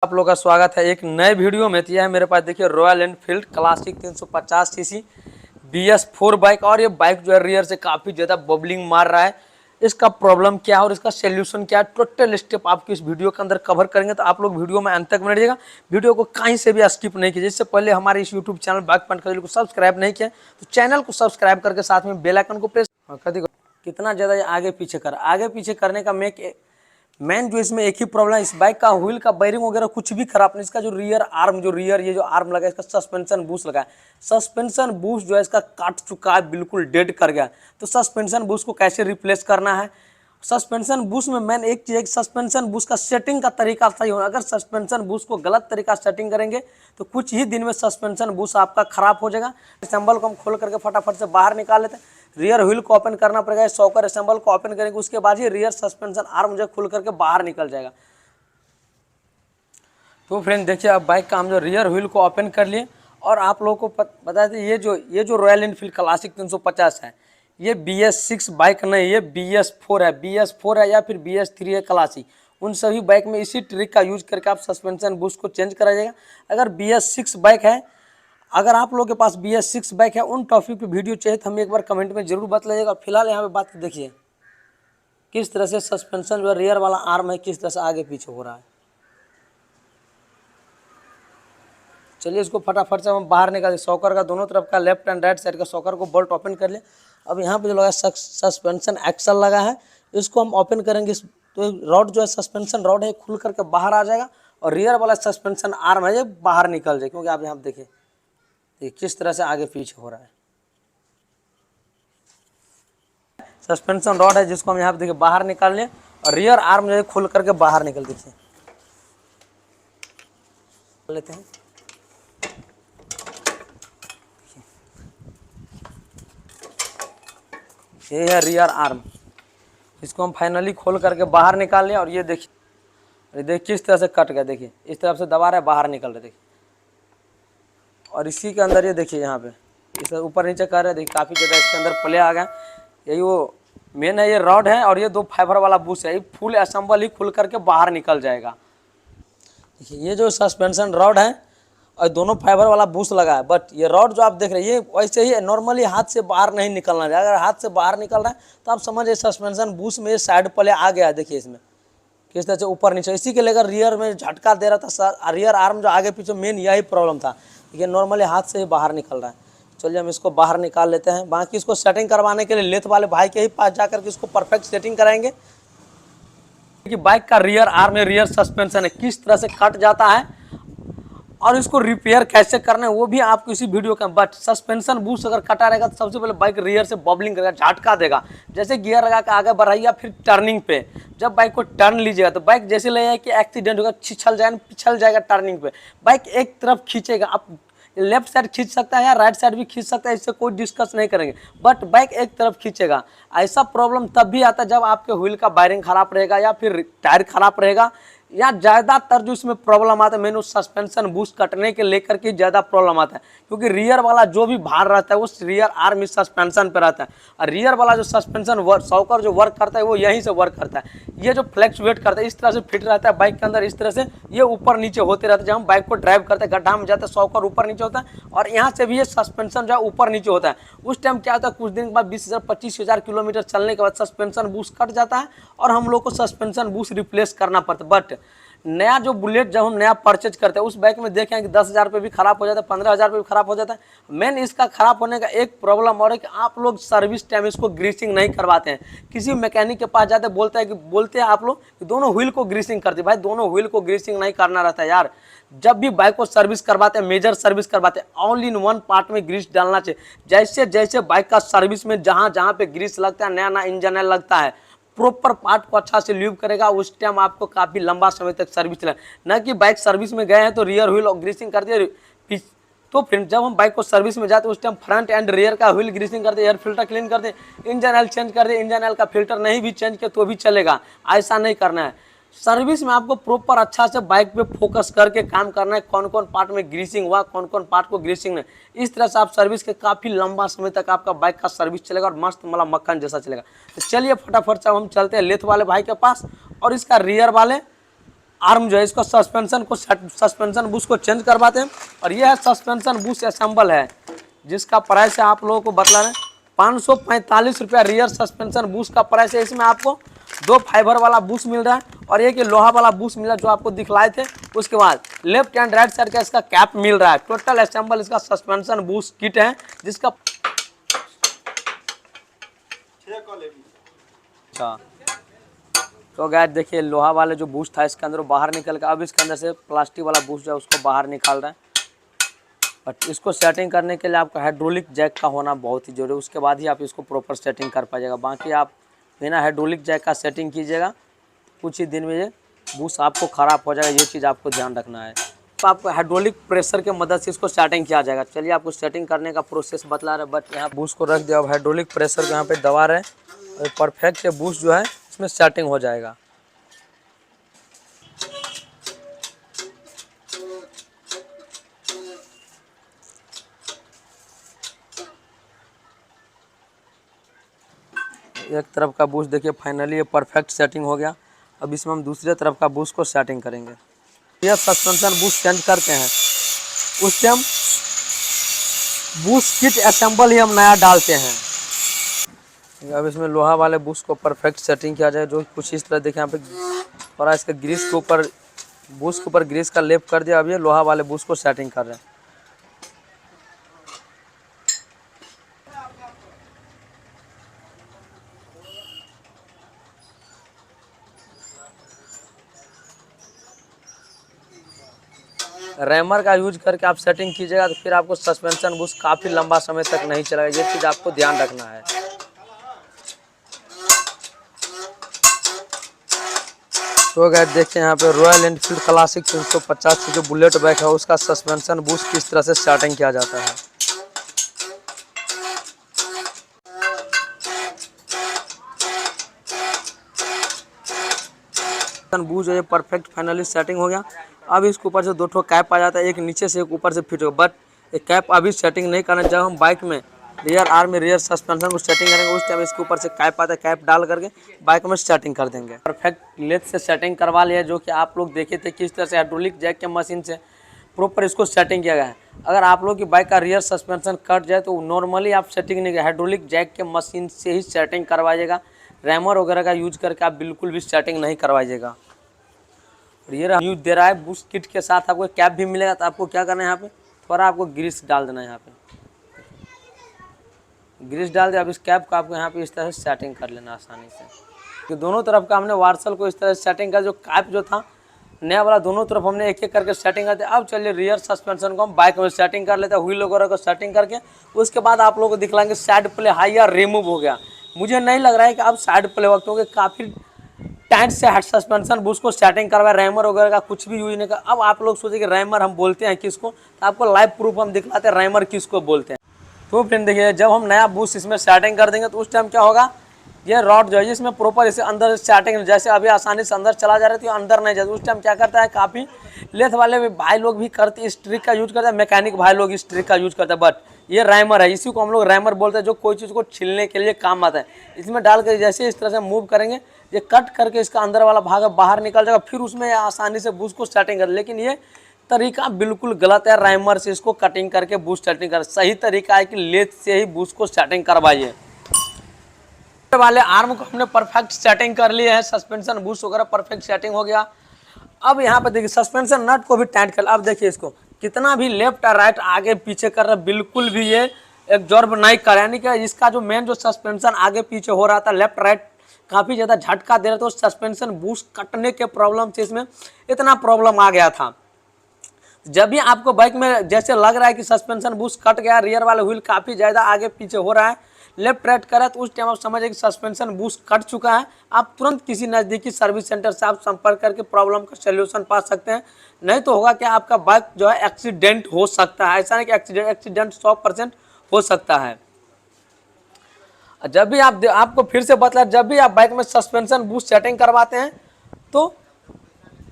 आप लोग का स्वागत है एक नए वीडियो में। तो यह है मेरे पास, देखिए royal Enfield classic 350 CC BS4 bike. और ये बाइक जो है रियर से काफ़ी ज़्यादा बबलिंग मार रहा है। इसका प्रॉब्लम क्या है और इसका सोल्यूशन क्या है, टोटल स्टेप आपको इस वीडियो के अंदर कवर करेंगे। तो आप लोग वीडियो में अंत तक बने रहिएगा, वीडियो को कहीं से भी स्किप नहीं कीजिए। इससे पहले हमारे इस यूट्यूब चैनल बाइक पॉइंट को सब्सक्राइब नहीं किया तो चैनल को सब्सक्राइब करके साथ में बेल आइकन को प्रेस। कितना ज़्यादा आगे पीछे करने का मेन जो इसमें एक ही प्रॉब्लम है, इस बाइक का व्हील का बैरिंग वगैरह कुछ भी खराब नहीं। इसका जो रियर आर्म ये जो आर्म लगा है, इसका सस्पेंशन बूस्ट लगा है। सस्पेंशन बूस्ट जो है इसका काट चुका है, बिल्कुल डेड कर गया। तो सस्पेंशन बूस्ट को कैसे रिप्लेस करना है, सस्पेंशन बूस्ट में मेन एक चीज़ है कि सस्पेंशन बूस्ट का सेटिंग का तरीका सही होना। अगर सस्पेंशन बूस्ट को गलत तरीका सेटिंग करेंगे तो कुछ ही दिन में सस्पेंशन बूस्ट आपका खराब हो जाएगा। असेंबल को हम खोल करके फटाफट से बाहर निकाल लेते हैं। रियर व्हील को ओपन करना पड़ेगा, शॉकर असेंबल को ओपन करेंगे, उसके बाद ही रियर सस्पेंशन आर्म जो खुल करके बाहर निकल जाएगा। तो फ्रेंड देखिए, अब बाइक का हम जो रियर व्हील को ओपन कर लिए और आप लोगों को बता दें, ये जो रॉयल एनफील्ड क्लासिक 350 है, ये BS6 बाइक नहीं, ये BS4 है। BS4 है या फिर BS3 है क्लासिक। उन सभी बाइक में इसी ट्रिक का यूज करके आप सस्पेंशन बूस्ट को चेंज करा जाएगा। अगर BS6 बाइक है, अगर आप लोगों के पास BS6 बाइक है, उन टॉपिक पे वीडियो चाहिए तो हमें एक बार कमेंट में जरूर बतलाइएगा। फिलहाल यहाँ पे बात देखिए किस तरह से सस्पेंशन जो रियर वाला आर्म है किस तरह से आगे पीछे हो रहा है। चलिए इसको फटाफट से हम बाहर निकाल, शॉकर का दोनों तरफ का लेफ्ट एंड राइट साइड का शॉकर को बोल्ट ओपन कर ले। अब यहाँ पे जो लगा सस्पेंशन एक्सल लगा है, इसको हम ओपन करेंगे तो रॉड जो है सस्पेंशन रॉड है खुल करके बाहर आ जाएगा और रियर वाला सस्पेंशन आर्म है ये बाहर निकल जाए। क्योंकि आप यहाँ देखिए किस तरह से आगे पीछे हो रहा है। सस्पेंशन रॉड है जिसको हम यहाँ पे देखिए बाहर निकाल लें और रियर आर्म जो है खुल करके बाहर निकल दीजिए लेते हैं। ये है रियर आर्म, इसको हम फाइनली खोल करके बाहर निकाल लिया। और ये देखिए किस तरह से कट गया। देखिए इस तरफ से दबा रहा है, बाहर निकल रहा है। देखिए और इसी के अंदर ये देखिए यहाँ पे इस ऊपर नीचे कर रहे हैं। देखिए काफ़ी ज़्यादा इसके अंदर प्ले आ गया। यही वो मेन है, ये रॉड है और ये दो फाइबर वाला बूस्ट है। ये फुल असेंबल ही खुल करके बाहर निकल जाएगा। देखिए ये जो सस्पेंशन रॉड है और दोनों फाइबर वाला बूस्ट लगा है, बट ये रॉड जो आप देख रहे हैं ये वैसे ही नॉर्मली हाथ से बाहर नहीं निकलना चाहिए। अगर हाथ से बाहर निकल रहा है तो आप समझिए सस्पेंशन बूस्ट में ये साइड प्ले आ गया है। देखिए इसमें किस तरह से ऊपर नीचे, इसी के लेकर रियर में झटका दे रहा था। रियर आर्म जो आगे पीछे मेन यही प्रॉब्लम था, ये नॉर्मली हाथ से ही बाहर निकल रहा है। चलिए हम इसको बाहर निकाल लेते हैं। बाकी इसको सेटिंग करवाने के लिए लेथ वाले भाई के ही पास जाकर के इसको परफेक्ट सेटिंग कराएंगे कि बाइक का रियर आर्म में रियर सस्पेंशन है किस तरह से कट जाता है और इसको रिपेयर कैसे करना है वो भी आपको इसी वीडियो का। बट सस्पेंशन बूस्ट अगर कटा रहेगा तो सबसे पहले बाइक रियर से बबलिंग करेगा, झटका देगा। जैसे गियर लगा के आगे बढ़ाइए, फिर टर्निंग पे जब बाइक को टर्न लीजिएगा तो बाइक जैसे लगेगा कि एक्सीडेंट होगा, पिछल जाएगा टर्निंग पे। बाइक एक तरफ खींचेगा, आप लेफ्ट साइड खींच सकता है या राइट साइड भी खींच सकता है, इससे कोई डिस्कस नहीं करेंगे, बट बाइक एक तरफ खींचेगा। ऐसा प्रॉब्लम तब भी आता है जब आपके व्हील का वायरिंग खराब रहेगा या फिर टायर खराब रहेगा, या ज़्यादातर जो इसमें प्रॉब्लम आता है मैंने सस्पेंशन बूस्ट कटने के लेकर के ज़्यादा प्रॉब्लम आता है। क्योंकि रियर वाला जो भी भार रहता है वो रियर आर्म इस सस्पेंशन पे रहता है और रियर वाला जो सस्पेंशन शॉकर जो वर्क करता है वो यहीं से वर्क करता है। ये जो फ्लैक्चुएट करता है इस तरह से फिट रहता है बाइक के अंदर, इस तरह से ये ऊपर नीचे होते रहते हैं। जब हम बाइक को ड्राइव करते हैं गड्ढा में जाते हैं शॉकर ऊपर नीचे होता है और यहाँ से भी ये सस्पेंशन जो है ऊपर नीचे होता है। उस टाइम क्या होता है, कुछ दिन के बाद 20,000 25,000 किलोमीटर चलने के बाद सस्पेंशन बूस्ट कट जाता है और हम लोग को सस्पेंशन बूस्ट रिप्लेस करना पड़ता है। बट नया जो बुलेट जब हम नया परचेज करते हैं उस बाइक में देखें कि 10,000 रुपये भी खराब हो जाता है, 15,000 रुपये भी खराब हो जाता है। मेन इसका खराब होने का एक प्रॉब्लम और है कि आप लोग सर्विस टाइम इसको ग्रीसिंग नहीं करवाते हैं। किसी मैकेनिक के पास जाते बोलते हैं आप लोग कि दोनों व्हील को ग्रीसिंग करते। भाई दोनों व्हील को ग्रीसिंग नहीं करना रहता है यार। जब भी बाइक को सर्विस करवाते हैं, मेजर सर्विस करवाते हैं, ऑल इन वन पार्ट में ग्रीस डालना चाहिए। जैसे जैसे बाइक का सर्विस में जहाँ जहाँ पे ग्रीस लगता है, नया नया इंजन लगता है, प्रॉपर पार्ट को अच्छा से ल्यूब करेगा, उस टाइम आपको काफ़ी लंबा समय तक सर्विस चला। न कि बाइक सर्विस में गए हैं तो रियर व्हील ग्रीसिंग कर दिया। तो फिर जब हम बाइक को सर्विस में जाते हैं उस टाइम फ्रंट एंड रियर का व्हील ग्रीसिंग करते, एयर फिल्टर क्लीन करते, इंजन ऑयल चेंज कर दे। इंजन ऑयल का फिल्टर नहीं भी चेंज किया तो भी चलेगा, ऐसा नहीं करना है। सर्विस में आपको प्रॉपर अच्छा से बाइक पे फोकस करके काम करना है, कौन कौन पार्ट में ग्रीसिंग हुआ, कौन कौन पार्ट को ग्रीसिंग नहीं। इस तरह से आप सर्विस के काफ़ी लंबा समय तक आपका बाइक का सर्विस चलेगा और मस्त मतलब मक्खन जैसा चलेगा। तो चलिए फटाफट से हम चलते हैं लेथ वाले भाई के पास और इसका रियर वाले आर्म जो है इसको सस्पेंशन बुश को चेंज करवाते हैं। और यह है सस्पेंशन बुश असेंबल है, जिसका प्राइस है आप लोगों को बतला रहे 545 रुपया रियर सस्पेंशन बुश का प्राइस है। इसमें आपको 2 फाइबर वाला बुश मिल रहा है और एक लोहा वाला बुश मिल रहा है जो आपको दिखलाए थे। उसके बाद लेफ्ट एंड राइट साइड का इसका कैप मिल रहा है। टोटल असेंबल इसका सस्पेंशन बुश किट है, जिसका अच्छा तो गाइस देखिए लोहा वाले जो बूस्ट था इसके अंदर बाहर निकल के अब इसके अंदर से प्लास्टिक वाला बूस्ट जो है उसको बाहर निकाल रहा है। और इसको सेटिंग करने के लिए आपका हाइड्रोलिक जैक का होना बहुत ही जरूरी है, उसके बाद ही आप इसको प्रॉपर सेटिंग कर पाइएगा। बाकी आप बिना हाइड्रोलिक जैक का सेटिंग कीजिएगा कुछ ही दिन में ये बूस्ट आपको ख़राब हो जाएगा, ये चीज़ आपको ध्यान रखना है। तो आपको हाइड्रोलिक प्रेशर के मदद से इसको सेटिंग किया जाएगा। चलिए आपको सेटिंग करने का प्रोसेस बतला रहे, बट यहाँ बूस्ट को रख दिया। अब हाइड्रोलिक प्रेशर को यहाँ पे दबा रहे और परफेक्ट बूस्ट जो है इसमें सेटिंग हो जाएगा। एक तरफ का बूस्ट देखिए फाइनली ये परफेक्ट सेटिंग हो गया। अब इसमें हम दूसरे तरफ का बूस्ट को सेटिंग करेंगे। यह सस्पेंशन बूस्ट चेंज करते हैं उस टाइम बूस्ट किट असेंबल ही हम नया डालते हैं। अब इसमें लोहा वाले बूस्ट को परफेक्ट सेटिंग किया जाए, जो कुछ इस तरह देखिए यहाँ पे थोड़ा इसके ग्रीस के ऊपर बूस्ट के ऊपर ग्रीस का लेप कर दिया। अब ये लोहा वाले बूस्ट को सेटिंग कर रहे हैं। रैमर का यूज करके आप सेटिंग कीजिएगा तो फिर आपको सस्पेंशन बूस्ट काफ़ी लंबा समय तक नहीं चलेगा, ये चीज़ आपको ध्यान रखना है। तो गाइस देखिए यहाँ पे रॉयल एनफील्ड क्लासिक 350 की जो बुलेट बाइक है उसका सस्पेंशन बूस्ट किस तरह से सेटिंग किया जाता है। बूस्ट जो है परफेक्ट फाइनली सेटिंग हो गया। अब इसके ऊपर से 2 ठो कैप आ जाता है, एक नीचे से एक ऊपर से फिट हो। बट ये कैप अभी सेटिंग नहीं करना, जब हम बाइक में रियर आर्म में रियर सस्पेंशन को सेटिंग करेंगे उस टाइम इसके ऊपर से कैप आता है, कैप डाल करके बाइक में सेटिंग कर देंगे। परफेक्ट लेथ से सेटिंग करवा लिया, जो कि आप लोग देखे थे किस तरह से हाइड्रोलिक जैक के मशीन से प्रॉपर इसको सेटिंग किया गया है। अगर आप लोग की बाइक का रियर सस्पेंशन कट जाए तो नॉर्मली आप सेटिंग नहीं, हाइड्रोलिक जैक के मशीन से ही सेटिंग करवाइएगा। रैमर वगैरह का यूज करके आप बिल्कुल भी सेटिंग नहीं करवाइएगा। ये यूज दे रहा है बूस्ट किट के साथ आपको कैप भी मिलेगा। तो आपको क्या करना है, यहाँ पे थोड़ा आपको ग्रीस डाल देना है। यहाँ पे ग्रीस डाल दिया। अब इस कैप को आपको यहाँ पे इस तरह से सेटिंग कर लेना आसानी से। तो दोनों तरफ का हमने वार्सल को इस तरह से सेटिंग कर, जो कैप जो था नया वाला दोनों तरफ हमने एक एक करके सेटिंग करते। अब चलिए रियर सस्पेंशन को हम बाइक में सेटिंग कर लेते हैं, व्हील वगैरह को सेटिंग करके। उसके बाद आप लोगों को दिखलाएंगे साइड प्ले हाई या रिमूव हो गया। मुझे नहीं लग रहा है कि अब साइड प्ले हो, क्योंकि काफ़ी टाइट से हेड सस्पेंशन बूस्ट को सेटिंग करवाए, रैमर वगैरह का कुछ भी यूज नहीं कर। अब आप लोग सोचे कि रैमर हम बोलते हैं किसको, तो आपको लाइव प्रूफ हम दिखलाते हैं रैमर किसको बोलते हैं। तो फ्रेंड देखिए जब हम नया बूस्ट इसमें सेटिंग कर देंगे तो उस टाइम क्या होगा, ये रॉड जो है इसमें प्रॉपर इसे अंदर सेटिंग, जैसे अभी आसानी से अंदर चला जा रहा है तो अंदर नहीं जाता। उस टाइम क्या करता है, काफ़ी लेथ वाले भी भाई लोग भी करते इस ट्रिक का यूज करते हैं, मैकेनिक भाई लोग इस ट्रिक का यूज करते हैं। बट ये रैमर है, इसी को हम लोग रैमर बोलते हैं, जो कोई चीज़ को छीलने के लिए काम आता है। इसमें डाल कर जैसे इस तरह से मूव करेंगे, ये कट करके इसका अंदर वाला भाग बाहर निकल जाएगा, फिर उसमें आसानी से बूस्ट को सेटिंग कर। लेकिन ये तरीका बिल्कुल गलत है, रैमर से इसको कटिंग करके बूस्ट सेटिंग कर। सही तरीका है कि लेथ से ही बूस्ट को सेटिंग करवाइए। वाले आर्म को हमने परफेक्ट सेटिंग कर लिए है, सस्पेंशन बूस्ट वगैरह परफेक्ट सेटिंग हो गया। अब यहाँ पे देखिए सस्पेंशन नट को भी टाइट कर। अब देखिए इसको कितना भी लेफ्ट और राइट आगे पीछे कर रहा है, बिल्कुल भी ये एब्जॉर्ब नहीं कर, यानी कि इसका जो मेन जो सस्पेंशन आगे पीछे हो रहा था लेफ्ट राइट काफ़ी ज़्यादा झटका दे रहा था, तो सस्पेंशन बूस्ट कटने के प्रॉब्लम से इसमें इतना प्रॉब्लम आ गया था। जब भी आपको बाइक में जैसे लग रहा है कि सस्पेंशन बूस्ट कट गया, रियर वाला व्हील काफ़ी ज़्यादा आगे पीछे हो रहा है, लेफ्ट राइट करा, तो उस टाइम आप समझिए कि सस्पेंशन बूस्ट कट चुका है। आप तुरंत किसी नज़दीकी सर्विस सेंटर से आप संपर्क करके प्रॉब्लम का सोल्यूशन पा सकते हैं। नहीं तो होगा कि आपका बाइक जो है एक्सीडेंट हो सकता है। ऐसा नहीं कि एक्सीडेंट 100% हो सकता है। जब भी आपको फिर से बतला, जब भी आप बाइक में सस्पेंशन बूस्ट सेटिंग करवाते हैं तो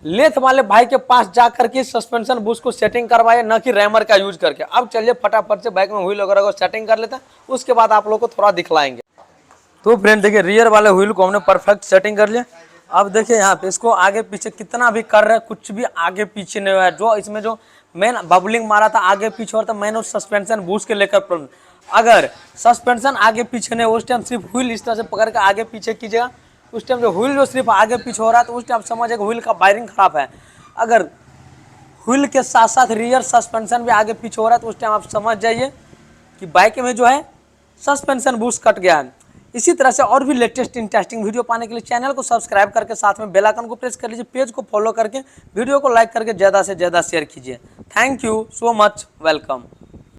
लेथ वाले भाई के पास जाकर के सस्पेंशन बूस्ट को सेटिंग करवाइए, न कि रैमर का यूज करके। अब चलिए फटाफट से बाइक में व्हील वगैरह को सेटिंग कर लेते हैं, उसके बाद आप लोग को थोड़ा दिखलाएंगे। तो फ्रेंड देखिए रियर वाले व्हील को हमने परफेक्ट सेटिंग कर लिया। अब देखिए यहाँ पे इसको आगे पीछे कितना भी कर रहे, कुछ भी आगे पीछे नहीं हुआ है। जो इसमें जो मेन बबलिंग मारा था आगे पीछे हो रहा था, मैंने उस सस्पेंशन बूस्ट के लेकर प्रॉब्लम। अगर सस्पेंशन आगे पीछे नहीं, उस टाइम सिर्फ व्हील इस तरह से पकड़ के आगे पीछे कीजिएगा, उस टाइम जो व्हील जो सिर्फ आगे पीछे हो रहा है तो उस टाइम समझिएगा व्हील का वायरिंग खराब है। अगर व्हील के साथ साथ रियर सस्पेंशन भी आगे पीछे हो रहा है तो उस टाइम आप समझ जाइए कि बाइक में जो है सस्पेंशन बूस्ट कट गया है। इसी तरह से और भी लेटेस्ट इंटरेस्टिंग वीडियो पाने के लिए चैनल को सब्सक्राइब करके साथ में बेल आइकन को प्रेस कर लीजिए, पेज को फॉलो करके वीडियो को लाइक करके ज़्यादा से ज़्यादा शेयर कीजिए। Thank you so much, welcome.